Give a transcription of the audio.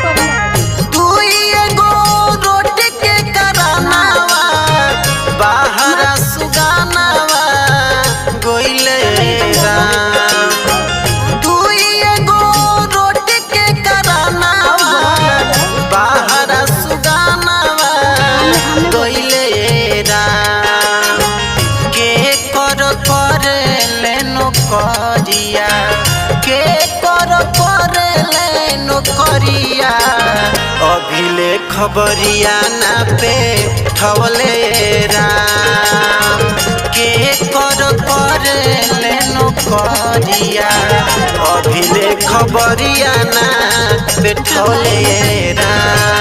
दुई एगो रोटी के करानावा बाहर सुगानावा गोइले राम। दुई एगो रोटी के करानावा बाहर सुगानावा गोइले राम। के कर लेनो करिया के कर लेनो करिया अभिले खबरिया ना पे ठवले राम। के कर लेनो करिया अभिले खबरिया ना पे ठवले राम।